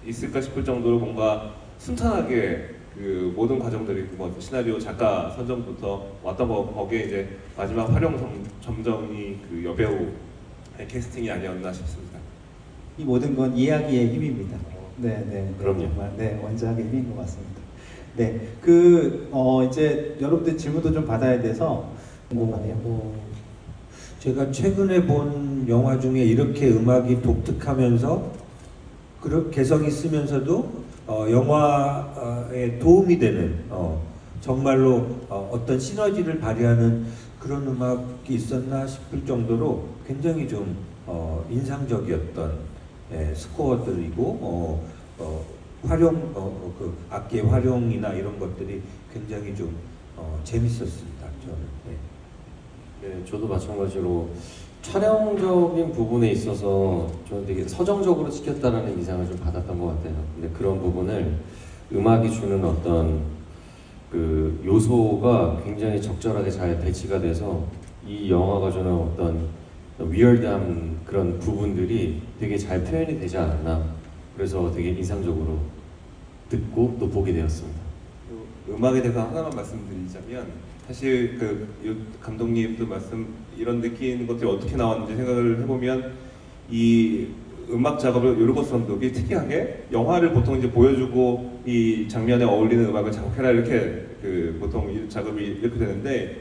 있을까 싶을 정도로 뭔가 순탄하게 그 모든 과정들이 뭐 시나리오 작가 선정부터 왔던 거기에 이제 마지막 활용 점정이 그 여배우의 캐스팅이 아니었나 싶습니다. 이 모든 건 이야기의 힘입니다. 네, 네, 그럼요. 정말 네 원작의 힘인 것 같습니다. 네, 이제 여러분들 질문도 좀 받아야 돼서 궁금하네요. 제가 최근에 본 영화 중에 이렇게 음악이 독특하면서 그런 개성 있으면서도 영화에 도움이 되는 정말로 어떤 시너지를 발휘하는 그런 음악이 있었나 싶을 정도로 굉장히 좀 인상적이었던 스코어들이고 활용 그 악기의 활용이나 이런 것들이 굉장히 좀 재밌었습니다. 저는. 네, 저도 마찬가지로 촬영적인 부분에 있어서 저는 되게 서정적으로 찍혔다는 인상을 좀 받았던 것 같아요. 근데 그런 부분을 음악이 주는 어떤 그 요소가 굉장히 적절하게 잘 배치가 돼서 이 영화가 주는 어떤 위얼드한 그런 부분들이 되게 잘 표현이 되지 않았나. 그래서 되게 인상적으로 듣고 또 보게 되었습니다. 음악에 대해서 하나만 말씀드리자면 사실 그 감독님도 이런 느끼는 것들이 어떻게 나왔는지 생각을 해보면 이 음악 작업을 요르고스 감독이 특이하게 영화를 보통 이제 보여주고 이 장면에 어울리는 음악을 작곡해라 이렇게 그 보통 이 작업이 이렇게 되는데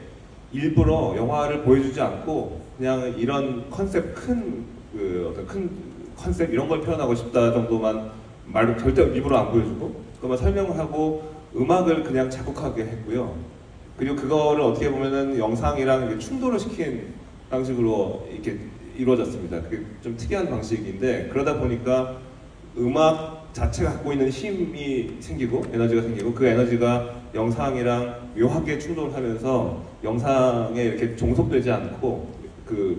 일부러 영화를 보여주지 않고 그냥 이런 컨셉 어떤 큰 컨셉 이런 걸 표현하고 싶다 정도만 말로 절대 일부러 안 보여주고 그것만 설명을 하고 음악을 그냥 작곡하게 했고요. 그리고 그거를 어떻게 보면은 영상이랑 이렇게 충돌을 시킨 방식으로 이렇게 이루어졌습니다. 그게 좀 특이한 방식인데 그러다 보니까 음악 자체가 갖고 있는 힘이 생기고 에너지가 생기고 그 에너지가 영상이랑 묘하게 충돌하면서 영상에 이렇게 종속되지 않고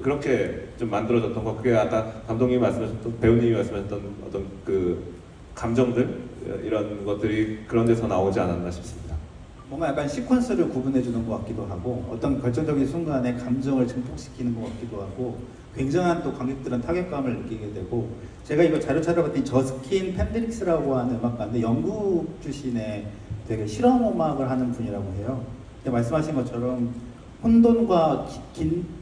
그렇게 좀 만들어졌던 거 그게 아까 감독님이 말씀하셨던 배우님이 말씀하셨던 어떤 그 감정들 이런 것들이 그런 데서 나오지 않았나 싶습니다. 뭔가 약간 시퀀스를 구분해 주는 것 같기도 하고 어떤 결정적인 순간에 감정을 증폭시키는 것 같기도 하고 굉장한 또 관객들은 타격감을 느끼게 되고 제가 이거 자료 찾아봤더니 저스킨 펜드릭스라고 하는 음악가인데 영국 출신의 되게 실험 음악을 하는 분이라고 해요. 근데 말씀하신 것처럼 혼돈과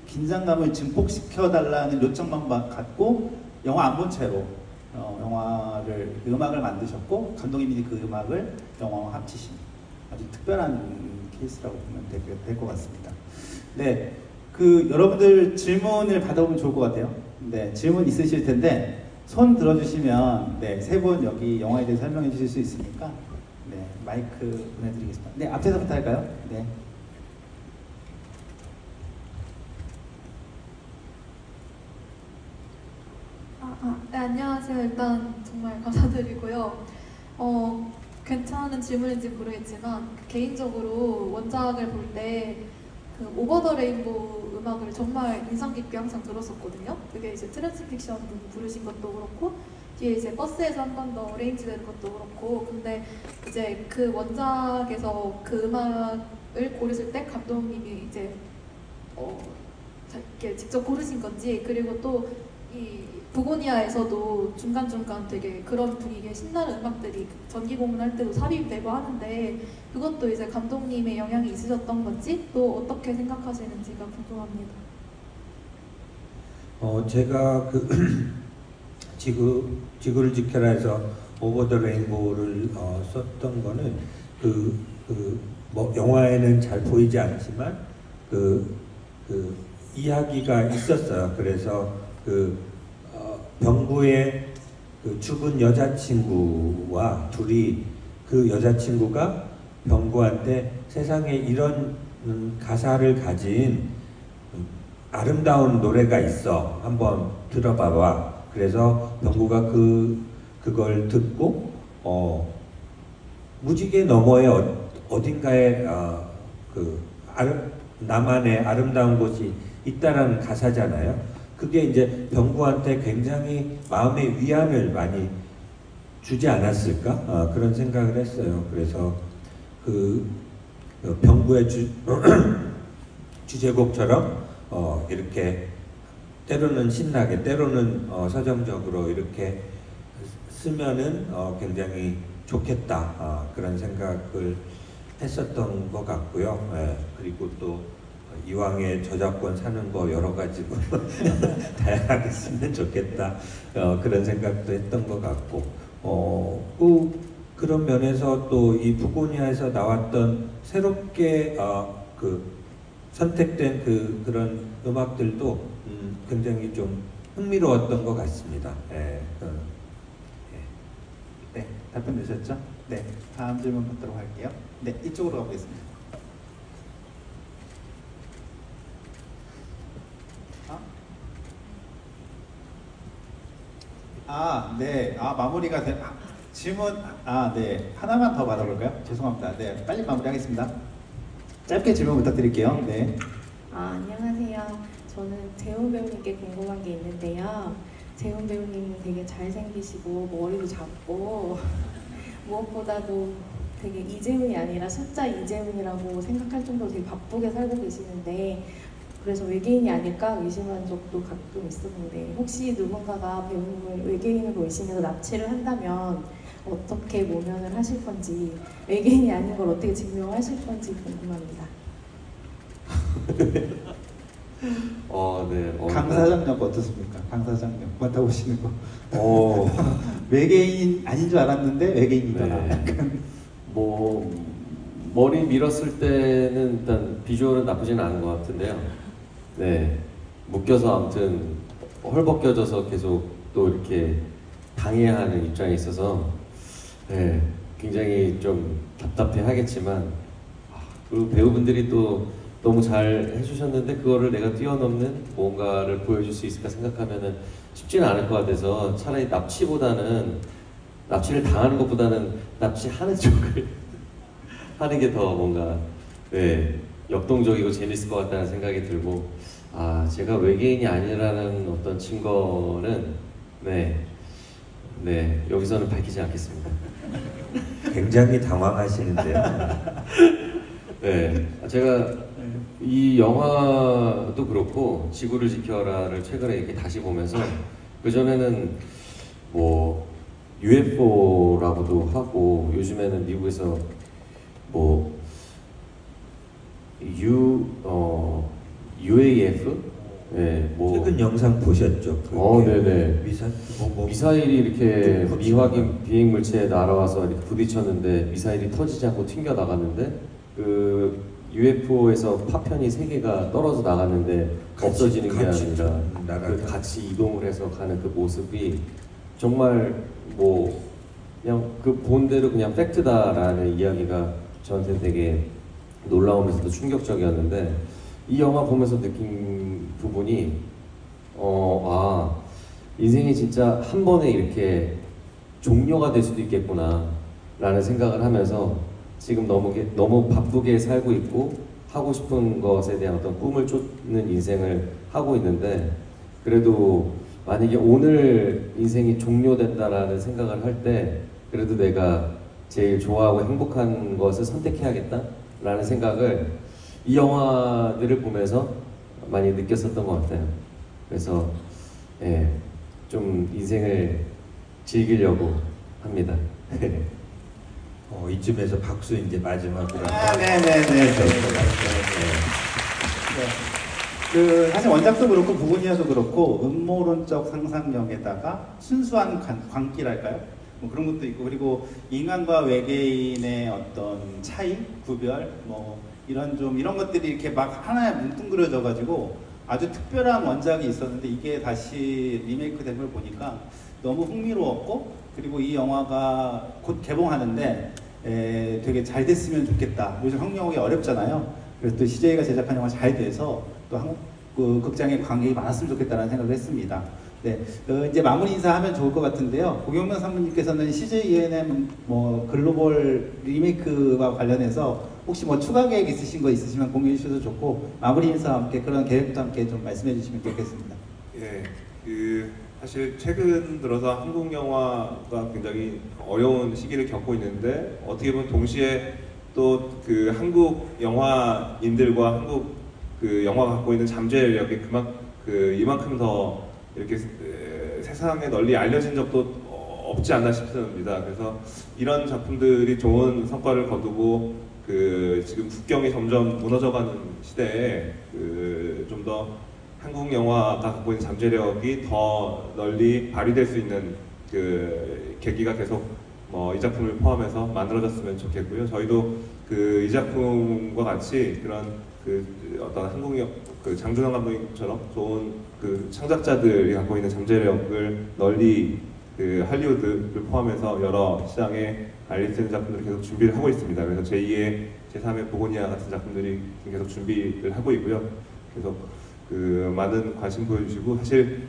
긴장감을 증폭시켜 달라는 요청만 갖고 영화 안 본 채로 영화를 음악을 만드셨고 감독님이 그 음악을 영화와 합치신 아주 특별한 케이스라고 보면 될 것 같습니다. 네, 여러분들 질문을 받아보면 좋을 것 같아요. 네, 질문 있으실 텐데 손 들어주시면 네, 세 분 여기 영화에 대해 설명해 주실 수 있으니까 네, 마이크 보내드리겠습니다. 네, 앞에서부터 할까요? 네. 네, 안녕하세요. 일단 정말 감사드리고요. 괜찮은 질문인지 모르겠지만 개인적으로 원작을 볼 때 그 오버 더 레인보우 음악을 정말 인상 깊게 항상 들었었거든요. 그게 이제 트랜스픽션 분이 부르신 것도 그렇고 뒤에 이제 버스에서 한 번 더 어레인지 되는 것도 그렇고 근데 이제 그 원작에서 그 음악을 고르실 때 감독님이 이제 이렇게 직접 고르신 건지 그리고 또 이 부고니아에서도 중간중간 되게 그런 분위기의 신나는 음악들이 전기 공연할 때도 삽입되고 하는데 그것도 이제 감독님의 영향이 있으셨던 건지 또 어떻게 생각하시는지가 궁금합니다. 제가 지구를 지켜라에서 오버 더 레인보우를 썼던 거는 뭐 영화에는 잘 보이지 않지만 이야기가 있었어요. 그래서 병구의 죽은 여자친구와 둘이 그 여자친구가 병구한테 세상에 이런 가사를 가진 아름다운 노래가 있어. 한번 들어봐봐. 그래서 병구가 그걸 듣고 무지개 너머에 어딘가에 나만의 아름다운 곳이 있다라는 가사잖아요. 그게 이제 병구한테 굉장히 마음의 위안을 많이 주지 않았을까 그런 생각을 했어요. 그래서 그 병구의 주제곡처럼 이렇게 때로는 신나게 때로는 서정적으로 이렇게 쓰면은 굉장히 좋겠다 그런 생각을 했었던 것 같고요. 예, 그리고 또 이왕에 저작권 사는 거 여러 가지로 다양하게 쓰면 좋겠다 그런 생각도 했던 것 같고 그런 면에서 또 이 부고니아에서 나왔던 새롭게 그 선택된 그런 음악들도 굉장히 좀 흥미로웠던 것 같습니다. 예, 네, 답변 되셨죠? 네, 다음 질문 받도록 할게요. 네, 이쪽으로 가보겠습니다. 네. 마무리가 된 질문 네. 하나만 더 받아볼까요? 죄송합니다. 네, 빨리 마무리하겠습니다. 짧게 질문 부탁드릴게요. 네. 안녕하세요. 저는 재훈 배우님께 궁금한 게 있는데요. 재훈 배우님은 되게 잘생기시고 머리도 작고 무엇보다도 되게 이재훈이 아니라 숫자 이재훈이라고 생각할 정도로 되게 바쁘게 살고 계시는데 그래서 외계인이 아닐까 의심한 적도 가끔 있었는데 혹시 누군가가 배우님을 외계인으로 의심해서 납치를 한다면 어떻게 모면을 하실 건지 외계인이 아닌 걸 어떻게 증명하실 건지 궁금합니다. 네. 강 사장님 어떻습니까? 강 사장님 맡아보시는 거. 어, 외계인 아닌 줄 알았는데 외계인이더라. 네. 뭐 머리 밀었을 때는 일단 비주얼은 나쁘진 않은 것 같은데요. 네, 묶여서 아무튼 헐벗겨져서 계속 또 이렇게 당해하는 입장에 있어서 네, 굉장히 좀 답답해 하겠지만 그리고 배우분들이 또 너무 잘 해주셨는데 그거를 내가 뛰어넘는 뭔가를 보여줄 수 있을까 생각하면은 쉽지는 않을 것 같아서 차라리 납치를 당하는 것보다는 납치하는 쪽을 하는 게 더 뭔가 네, 역동적이고 재밌을 것 같다는 생각이 들고 제가 외계인이 아니라는 어떤 증거는 네 여기서는 밝히지 않겠습니다. 굉장히 당황하시는데요. 네, 제가 이 영화도 그렇고 지구를 지켜라를 최근에 이렇게 다시 보면서 그 전에는 뭐 UFO라고도 하고 요즘에는 미국에서 뭐 UAF? 네, 뭐 최근 영상 보셨죠? 네네. 미사일이 이렇게 또 미확인 비행 물체에 날아와서 이렇게 부딪혔는데 미사일이 터지지 않고 튕겨 나갔는데 그 UFO에서 파편이 3개가 떨어져 나갔는데 없어지는 게 아니라 그 같이 이동을 해서 가는 그 모습이 정말 뭐 그냥 그 본대로 그냥 팩트다라는 이야기가 저한테 되게 놀라우면서도 충격적이었는데 이 영화 보면서 느낀 부분이 인생이 진짜 한 번에 이렇게 종료가 될 수도 있겠구나 라는 생각을 하면서 지금 너무 바쁘게 살고 있고 하고 싶은 것에 대한 어떤 꿈을 쫓는 인생을 하고 있는데 그래도 만약에 오늘 인생이 종료된다라는 생각을 할 때 그래도 내가 제일 좋아하고 행복한 것을 선택해야겠다라는 생각을 이 영화들을 보면서 많이 느꼈었던 것 같아요. 그래서 좀 인생을 즐기려고 합니다. 이쯤에서 박수 이제 마지막으로. 네네네. 사실 원작도 그렇고 부고니아도 그렇고 음모론적 상상력에다가 순수한 광기랄까요? 뭐 그런 것도 있고 그리고 인간과 외계인의 어떤 차이, 구별, 뭐 이런 것들이 이렇게 막 하나에 뭉뚱그려져 가지고 아주 특별한 원작이 있었는데 이게 다시 리메이크된 걸 보니까 너무 흥미로웠고 그리고 이 영화가 곧 개봉하는데 되게 잘 됐으면 좋겠다. 요즘 한국 영화가 어렵잖아요. 그래서 또 CJ가 제작한 영화 잘 돼서 또 한국 극장에 관객이 많았으면 좋겠다는 생각을 했습니다. 네, 이제 마무리 인사하면 좋을 것 같은데요. 고경명 사모님께서는 CJ ENM 뭐 글로벌 리메이크와 관련해서 혹시 뭐 추가 계획 있으신 거 있으시면 공유해 주셔도 좋고 마무리 인사와 함께 그런 계획도 함께 좀 말씀해 주시면 좋겠습니다. 예, 사실 최근 들어서 한국 영화가 굉장히 어려운 시기를 겪고 있는데 어떻게 보면 동시에 또 그 한국 영화인들과 한국 그 영화가 갖고 있는 잠재력이 이만큼 더 이렇게 세상에 널리 알려진 적도 없지 않나 싶습니다. 그래서 이런 작품들이 좋은 성과를 거두고 그 지금 국경이 점점 무너져가는 시대에 그 좀 더 한국 영화가 갖고 있는 잠재력이 더 널리 발휘될 수 있는 그 계기가 계속 이 작품을 포함해서 만들어졌으면 좋겠고요. 저희도 그 이 작품과 같이 그런 그 어떤 한국 그 장준환 감독님처럼 좋은 그 창작자들이 갖고 있는 잠재력을 널리 그 할리우드를 포함해서 여러 시장에 알릴 수 있는 작품들을 계속 준비를 하고 있습니다. 그래서 제2의 제3의 보고니아 같은 작품들이 지금 계속 준비를 하고 있고요. 계속 그 많은 관심 보여주시고 사실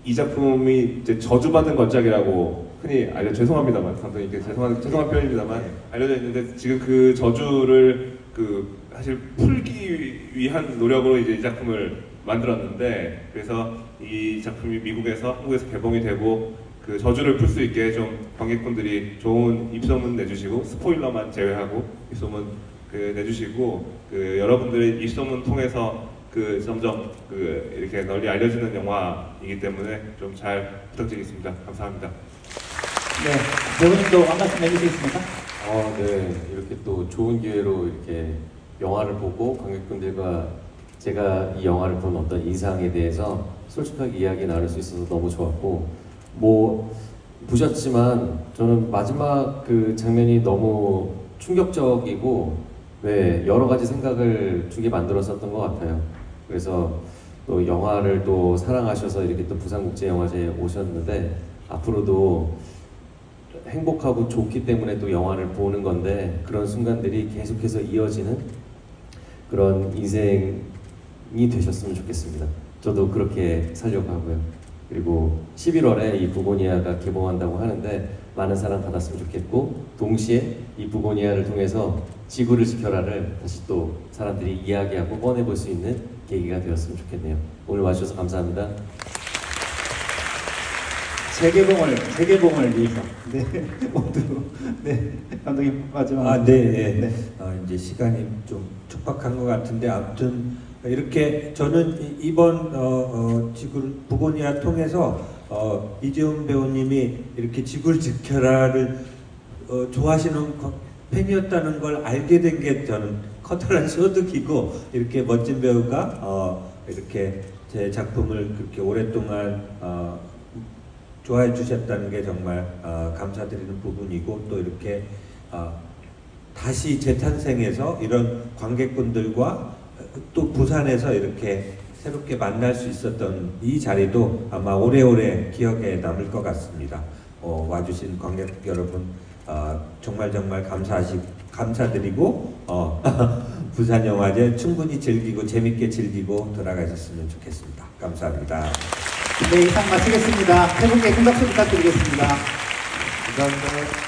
이 작품이 이제 저주받은 걸작이라고 흔히 죄송합니다만 감독님께 죄송한 표현입니다만 알려져 있는데 지금 그 저주를 그 사실 풀기 위한 노력으로 이제 이 작품을 만들었는데 그래서 이 작품이 미국에서 한국에서 개봉이 되고 그 저주를 풀 수 있게 좀 관객분들이 좋은 입소문 내주시고 스포일러만 제외하고 입소문 그 내주시고 그 여러분들의 입소문 통해서 그 점점 그 이렇게 널리 알려지는 영화이기 때문에 좀 잘 부탁드리겠습니다. 감사합니다. 네, 배우님도 한 말씀 해주시겠습니까? 네. 이렇게 또 좋은 기회로 이렇게 영화를 보고 관객분들과 제가 이 영화를 본 어떤 인상에 대해서 솔직하게 이야기 나눌 수 있어서 너무 좋았고 보셨지만 저는 마지막 그 장면이 너무 충격적이고 여러 가지 생각을 주게 만들었었던 것 같아요. 그래서 또 영화를 또 사랑하셔서 이렇게 또 부산국제영화제에 오셨는데 앞으로도 행복하고 좋기 때문에 또 영화를 보는 건데 그런 순간들이 계속해서 이어지는 그런 인생이 되셨으면 좋겠습니다. 저도 그렇게 살려고 하고요. 그리고 11월에 이 부고니아가 개봉한다고 하는데 많은 사랑 받았으면 좋겠고 동시에 이 부고니아를 통해서 지구를 지켜라를 다시 또 사람들이 이야기하고 꺼내볼 수 있는 계기가 되었으면 좋겠네요. 오늘 와주셔서 감사합니다. 재개봉을 위해서. 네, 모두 네 감독님 마지막. 네. 이제 시간이 좀 촉박한 것 같은데 아무튼 이렇게 저는 이번 지구를 부고니아 통해서 이재훈 배우님이 이렇게 지구를 지켜라를 좋아하시는 팬이었다는 걸 알게 된 게 저는 커다란 소득이고 이렇게 멋진 배우가 이렇게 제 작품을 그렇게 오랫동안 좋아해 주셨다는 게 정말 감사드리는 부분이고 또 이렇게 다시 재탄생해서 이런 관객분들과 또 부산에서 이렇게 새롭게 만날 수 있었던 이 자리도 아마 오래오래 기억에 남을 것 같습니다. 와주신 관객 여러분 정말 감사드리고 부산영화제 충분히 즐기고 재밌게 즐기고 돌아가셨으면 좋겠습니다. 감사합니다. 네, 이상 마치겠습니다. 세 분께 큰 박수 부탁드리겠습니다. 감사합니다.